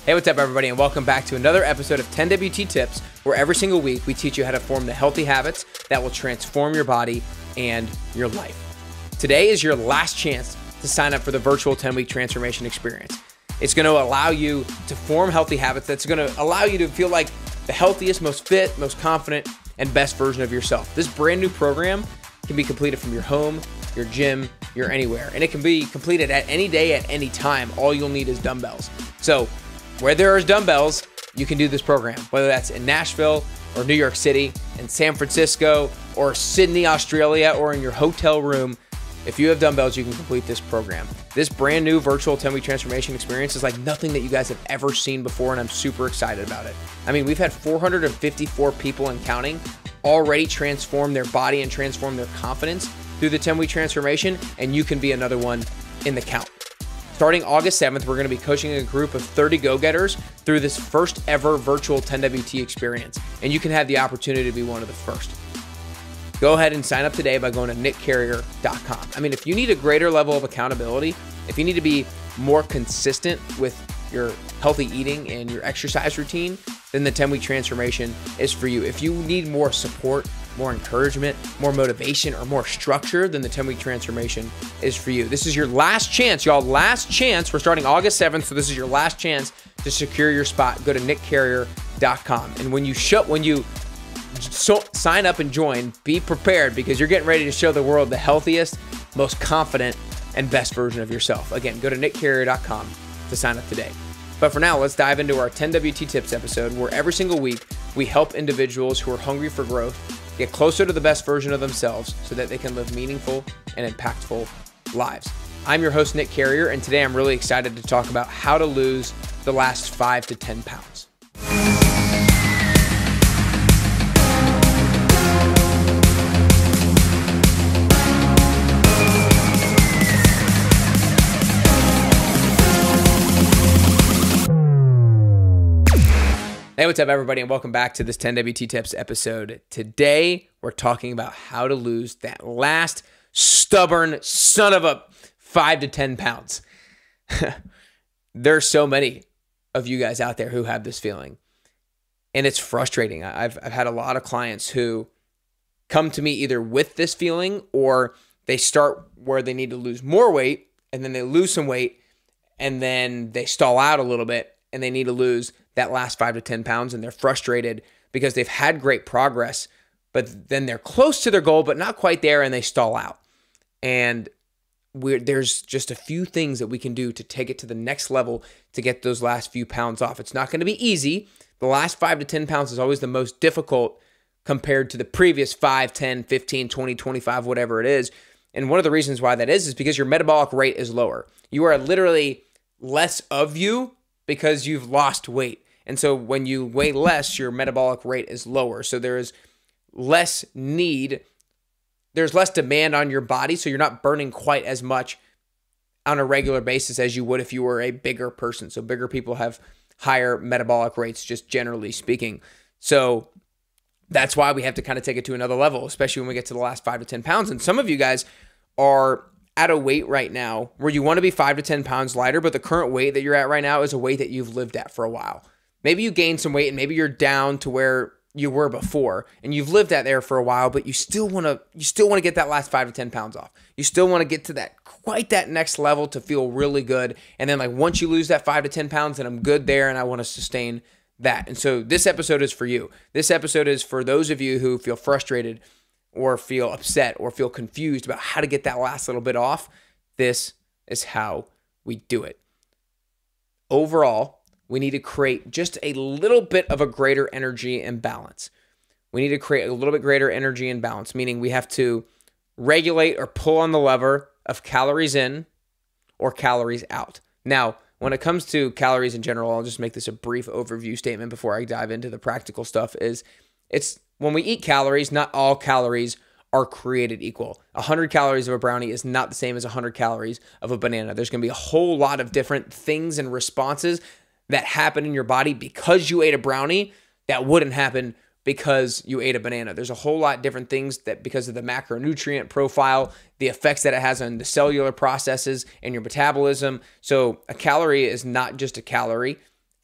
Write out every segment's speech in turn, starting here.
Hey, what's up everybody, and welcome back to another episode of 10WT Tips, where every single week we teach you how to form the healthy habits that will transform your body and your life. Today is your last chance to sign up for the virtual 10-week transformation experience. It's going to allow you to form healthy habits that's going to allow you to feel like the healthiest, most fit, most confident, and best version of yourself. This brand new program can be completed from your home, your gym, your anywhere, and it can be completed at any day, at any time. All you'll need is dumbbells. So where there is dumbbells, you can do this program, whether that's in Nashville or New York City, in San Francisco or Sydney, Australia, or in your hotel room. If you have dumbbells, you can complete this program. This brand new virtual 10-week transformation experience is like nothing that you guys have ever seen before, and I'm super excited about it. I mean, we've had 454 people and counting already transform their body and transform their confidence through the 10-week transformation, and you can be another one in the count. Starting August 7th, we're going to be coaching a group of 30 go-getters through this first ever virtual 10WT experience, and you can have the opportunity to be one of the first. Go ahead and sign up today by going to nickcarrier.com. I mean, if you need a greater level of accountability, if you need to be more consistent with your healthy eating and your exercise routine, then the 10-week transformation is for you. If you need more support, more encouragement, more motivation, or more structure, then the 10-week transformation is for you. This is your last chance, y'all. Last chance. We're starting August 7th, so this is your last chance to secure your spot. Go to nickcarrier.com. And when you sign up and join, be prepared, because you're getting ready to show the world the healthiest, most confident, and best version of yourself. Again, go to nickcarrier.com to sign up today. But for now, let's dive into our 10WT Tips episode, where every single week we help individuals who are hungry for growth get closer to the best version of themselves so that they can live meaningful and impactful lives. I'm your host, Nick Carrier, and today I'm really excited to talk about how to lose the last 5 to 10 pounds. Hey, what's up everybody, and welcome back to this 10WT Tips episode. Today, we're talking about how to lose that last stubborn son of a 5 to 10 pounds. There's so many of you guys out there who have this feeling, and it's frustrating. I've had a lot of clients who come to me either with this feeling, or they start where they need to lose more weight, and then they lose some weight, and then they stall out a little bit, and they need to lose that last 5 to 10 pounds, and they're frustrated because they've had great progress, but then they're close to their goal, but not quite there, and they stall out. And there's just a few things that we can do to take it to the next level to get those last few pounds off. It's not going to be easy. The last 5 to 10 pounds is always the most difficult compared to the previous 5, 10, 15, 20, 25, whatever it is. And one of the reasons why that is because your metabolic rate is lower. You are literally less of you because you've lost weight. And so when you weigh less, your metabolic rate is lower. So there is less need, there's less demand on your body, so you're not burning quite as much on a regular basis as you would if you were a bigger person. So bigger people have higher metabolic rates, just generally speaking. So that's why we have to kind of take it to another level, especially when we get to the last 5 to 10 pounds. And some of you guys are at a weight right now where you want to be 5 to 10 pounds lighter, but the current weight that you're at right now is a weight that you've lived at for a while. Maybe you gained some weight and maybe you're down to where you were before, and you've lived at there for a while, but you still want to get that last 5 to 10 pounds off. You still want to get to that next level to feel really good. And then like once you lose that 5 to 10 pounds, then I'm good there and I want to sustain that. And so this episode is for you. This episode is for those of you who feel frustrated or feel upset or feel confused about how to get that last little bit off. This is how we do it. Overall, we need to create just a little bit of a greater energy and balance. We need to create a little bit greater energy and balance, meaning we have to regulate or pull on the lever of calories in or calories out. Now, when it comes to calories in general, I'll just make this a brief overview statement before I dive into the practical stuff, it's when we eat calories, not all calories are created equal. 100 calories of a brownie is not the same as 100 calories of a banana. There's going to be a whole lot of different things and responses that happen in your body because you ate a brownie that wouldn't happen because you ate a banana. There's a whole lot different things that because of the macronutrient profile, the effects that it has on the cellular processes and your metabolism. So a calorie is not just a calorie.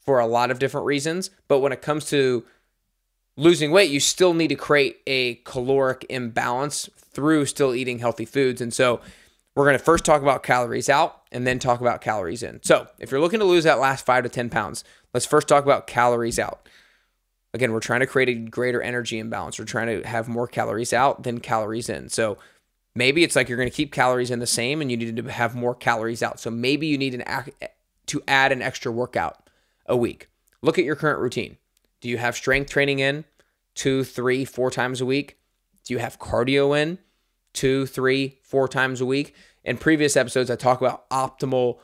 for a lot of different reasons. But when it comes to losing weight, you still need to create a caloric imbalance through still eating healthy foods. And so we're going to first talk about calories out and then talk about calories in. So if you're looking to lose that last 5 to 10 pounds, let's first talk about calories out. Again, we're trying to create a greater energy imbalance. We're trying to have more calories out than calories in. So maybe it's like you're going to keep calories in the same and you need to have more calories out. So maybe you need to add an extra workout a week. Look at your current routine. Do you have strength training in 2, 3, 4 times a week? Do you have cardio in 2, 3, 4 times a week? In previous episodes, I talk about optimal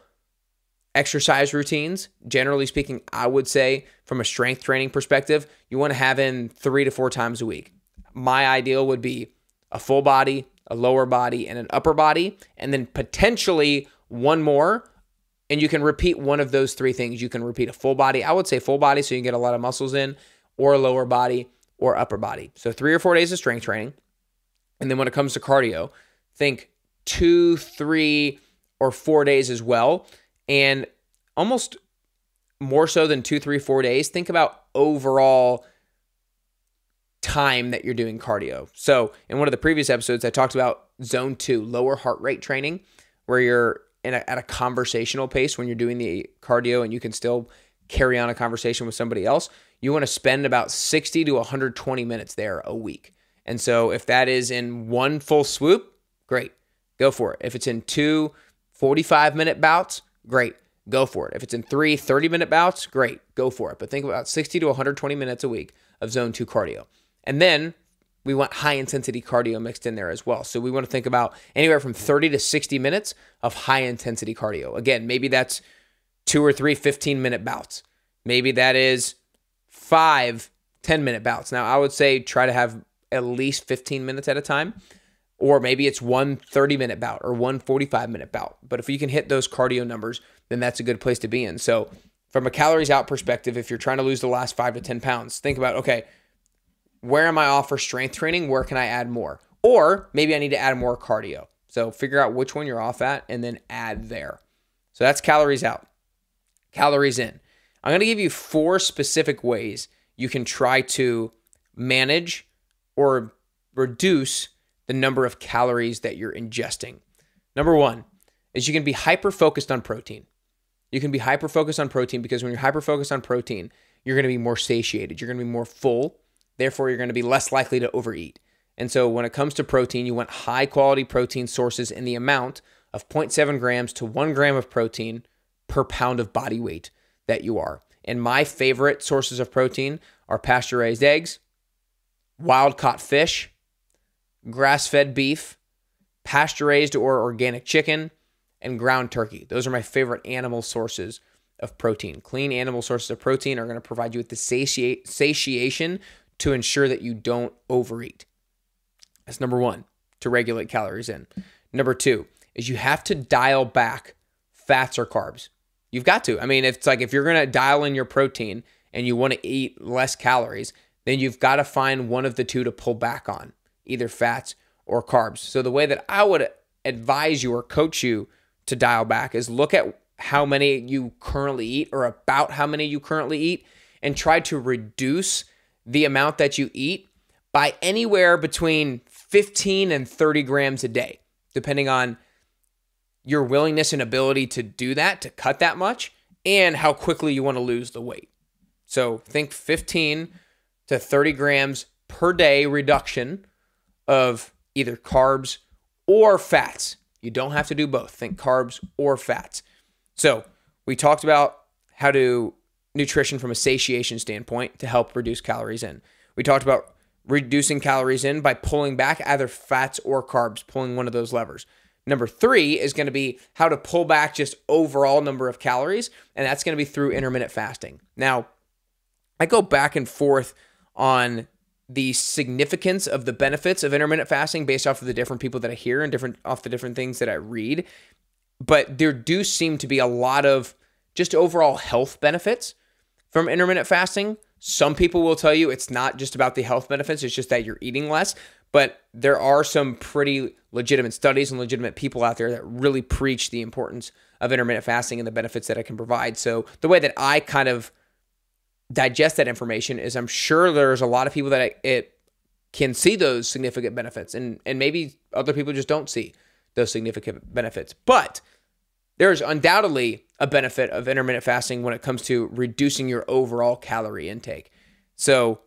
exercise routines. Generally speaking, I would say from a strength training perspective, you want to have in 3 to 4 times a week. My ideal would be a full body, a lower body, and an upper body, and then potentially one more. And you can repeat one of those 3 things. You can repeat a full body. I would say full body so you can get a lot of muscles in, or a lower body or upper body. So 3 or 4 days of strength training. And then when it comes to cardio, think 2, 3, or 4 days as well. And almost more so than 2, 3, 4 days, think about overall time that you're doing cardio. So in one of the previous episodes, I talked about zone 2, lower heart rate training, where you're at a conversational pace when you're doing the cardio and you can still carry on a conversation with somebody else. You want to spend about 60 to 120 minutes there a week. And so if that is in one full swoop, great, go for it. If it's in 2 45-minute bouts, great, go for it. If it's in 3 30-minute bouts, great, go for it. But think about 60 to 120 minutes a week of zone 2 cardio. And then we want high intensity cardio mixed in there as well. So we want to think about anywhere from 30 to 60 minutes of high intensity cardio. Again, maybe that's 2 or 3 15-minute bouts. Maybe that is 5 10-minute bouts. Now, I would say try to have at least 15 minutes at a time, or maybe it's 1 30-minute bout or 1 45-minute bout. But if you can hit those cardio numbers, then that's a good place to be in. So from a calories out perspective, if you're trying to lose the last 5 to 10 pounds, think about, okay, where am I off for strength training? Where can I add more? Or maybe I need to add more cardio. So figure out which one you're off at and then add there. So that's calories out. Calories in. I'm going to give you 4 specific ways you can try to manage or reduce the number of calories that you're ingesting. Number 1 is you can be hyper-focused on protein. You can be hyper-focused on protein because when you're hyper-focused on protein, you're going to be more satiated. You're going to be more full. Therefore, you're going to be less likely to overeat. And so when it comes to protein, you want high-quality protein sources in the amount of 0.7 grams to 1 gram of protein per pound of body weight that you are. And my favorite sources of protein are pasture-raised eggs, wild-caught fish, grass-fed beef, pasture-raised or organic chicken, and ground turkey. Those are my favorite animal sources of protein. Clean animal sources of protein are going to provide you with the satiation to ensure that you don't overeat. That's number 1, to regulate calories in. Number 2 is you have to dial back fats or carbs. You've got to. I mean, it's like if you're going to dial in your protein and you want to eat less calories, then you've got to find one of the 2 to pull back on, either fats or carbs. So the way that I would advise you or coach you to dial back is look at how many you currently eat or about how many you currently eat and try to reduce the amount that you eat by anywhere between 15 and 30 grams a day, depending on your willingness and ability to do that, to cut that much, and how quickly you want to lose the weight. So think 15 to 30 grams per day reduction of either carbs or fats. You don't have to do both. Think carbs or fats. So we talked about how to nutrition from a satiation standpoint to help reduce calories in. We talked about reducing calories in by pulling back either fats or carbs, pulling one of those levers. Number 3 is going to be how to pull back just overall number of calories, and that's going to be through intermittent fasting. Now, I go back and forth on the significance of the benefits of intermittent fasting based off of the different people that I hear and off the different things that I read. But there do seem to be a lot of just overall health benefits from intermittent fasting. Some people will tell you it's not just about the health benefits, it's just that you're eating less. But there are some pretty legitimate studies and legitimate people out there that really preach the importance of intermittent fasting and the benefits that it can provide. So the way that I kind of digest that information is I'm sure there's a lot of people that it can see those significant benefits, and maybe other people just don't see those significant benefits. But there's undoubtedly a benefit of intermittent fasting when it comes to reducing your overall calorie intake. So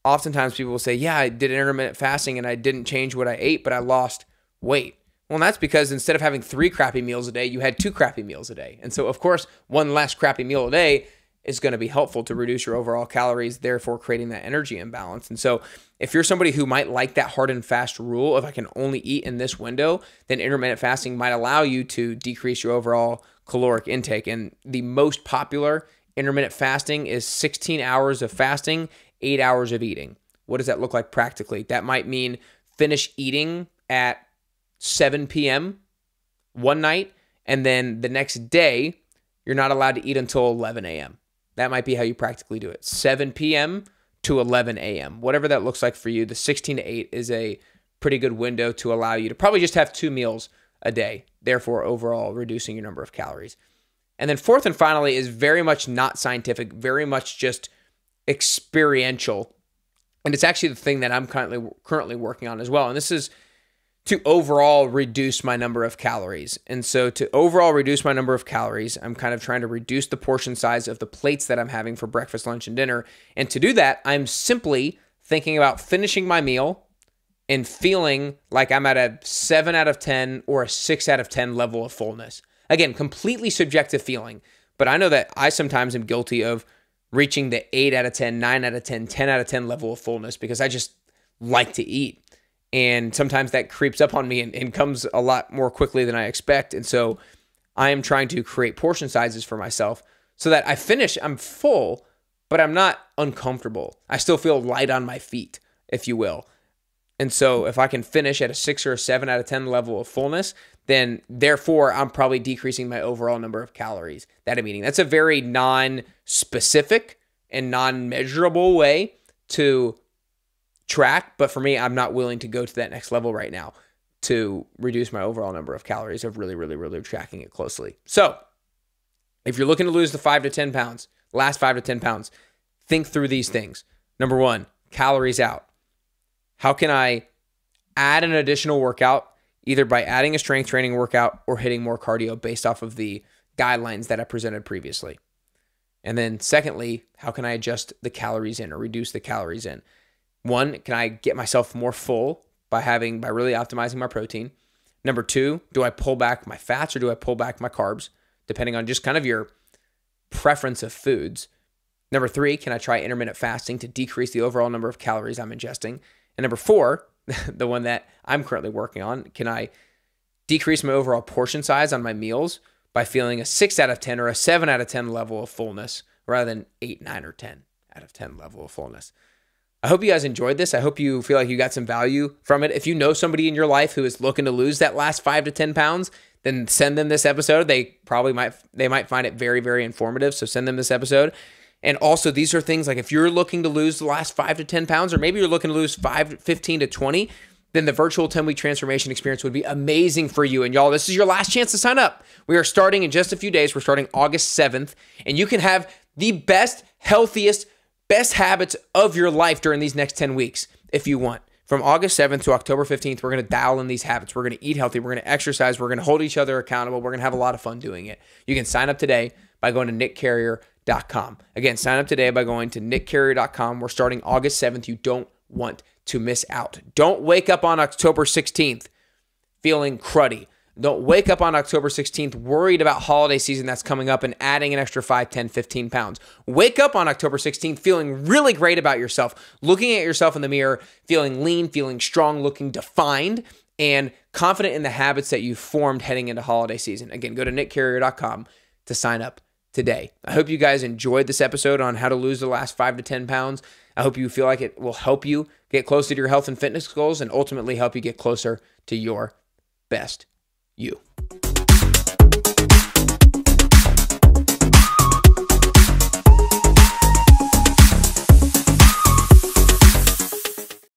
oftentimes people will say, yeah, I did intermittent fasting and I didn't change what I ate, but I lost weight. Well, that's because instead of having 3 crappy meals a day, you had 2 crappy meals a day. And so, of course, one less crappy meal a day is going to be helpful to reduce your overall calories, therefore creating that energy imbalance. And so if you're somebody who might like that hard and fast rule of I can only eat in this window, then intermittent fasting might allow you to decrease your overall caloric intake. And the most popular intermittent fasting is 16 hours of fasting, 8 hours of eating. What does that look like practically? That might mean finish eating at 7 p.m. one night, and then the next day, you're not allowed to eat until 11 a.m. That might be how you practically do it. 7 p.m. to 11 a.m. Whatever that looks like for you, the 16 to 8 is a pretty good window to allow you to probably just have 2 meals a day, therefore overall reducing your number of calories. And then fourth and finally is very much not scientific, very much just experiential. And it's actually the thing that I'm currently working on as well. And this is to overall reduce my number of calories. And so to overall reduce my number of calories, I'm kind of trying to reduce the portion size of the plates that I'm having for breakfast, lunch, and dinner. And to do that, I'm simply thinking about finishing my meal and feeling like I'm at a 7 out of 10 or a 6 out of 10 level of fullness. Again, completely subjective feeling, but I know that I sometimes am guilty of reaching the 8 out of 10, 9 out of 10, 10 out of 10 level of fullness because I just like to eat. And sometimes that creeps up on me and comes a lot more quickly than I expect. And so I am trying to create portion sizes for myself so that I finish, I'm full, but I'm not uncomfortable. I still feel light on my feet, if you will. And so if I can finish at a 6 or a 7 out of 10 level of fullness, then therefore I'm probably decreasing my overall number of calories that I'm eating. That's a very non-specific and non-measurable way to track, but for me, I'm not willing to go to that next level right now to reduce my overall number of calories of really tracking it closely. So if you're looking to lose the 5 to 10 pounds, last 5 to 10 pounds, think through these things. Number 1, calories out. How can I add an additional workout, either by adding a strength training workout or hitting more cardio based off of the guidelines that I presented previously? And then secondly, how can I adjust the calories in or reduce the calories in? 1, can I get myself more full by really optimizing my protein? Number 2, do I pull back my fats or do I pull back my carbs, depending on just kind of your preference of foods? Number 3, can I try intermittent fasting to decrease the overall number of calories I'm ingesting? And number 4, the one that I'm currently working on, can I decrease my overall portion size on my meals by feeling a 6 out of 10 or a 7 out of 10 level of fullness rather than 8, 9, or 10 out of 10 level of fullness? I hope you guys enjoyed this. I hope you feel like you got some value from it. If you know somebody in your life who is looking to lose that last 5 to 10 pounds, then send them this episode. They might find it very informative. So send them this episode. And also, these are things like if you're looking to lose the last 5 to 10 pounds, or maybe you're looking to lose 15 to 20, then the virtual 10-week transformation experience would be amazing for you. And y'all, this is your last chance to sign up. We are starting in just a few days. We're starting August 7th, and you can have the best, healthiest, best habits of your life during these next 10 weeks if you want. From August 7th to October 15th, we're going to dial in these habits. We're going to eat healthy. We're going to exercise. We're going to hold each other accountable. We're going to have a lot of fun doing it. You can sign up today by going to nickcarrier.com. Again, sign up today by going to nickcarrier.com. We're starting August 7th. You don't want to miss out. Don't wake up on October 16th feeling cruddy. Don't wake up on October 16th worried about holiday season that's coming up and adding an extra 5, 10, 15 pounds. Wake up on October 16th feeling really great about yourself, looking at yourself in the mirror, feeling lean, feeling strong, looking defined, and confident in the habits that you've formed heading into holiday season. Again, go to nickcarrier.com to sign up today. I hope you guys enjoyed this episode on how to lose the last 5 to 10 pounds. I hope you feel like it will help you get closer to your health and fitness goals and ultimately help you get closer to your best you.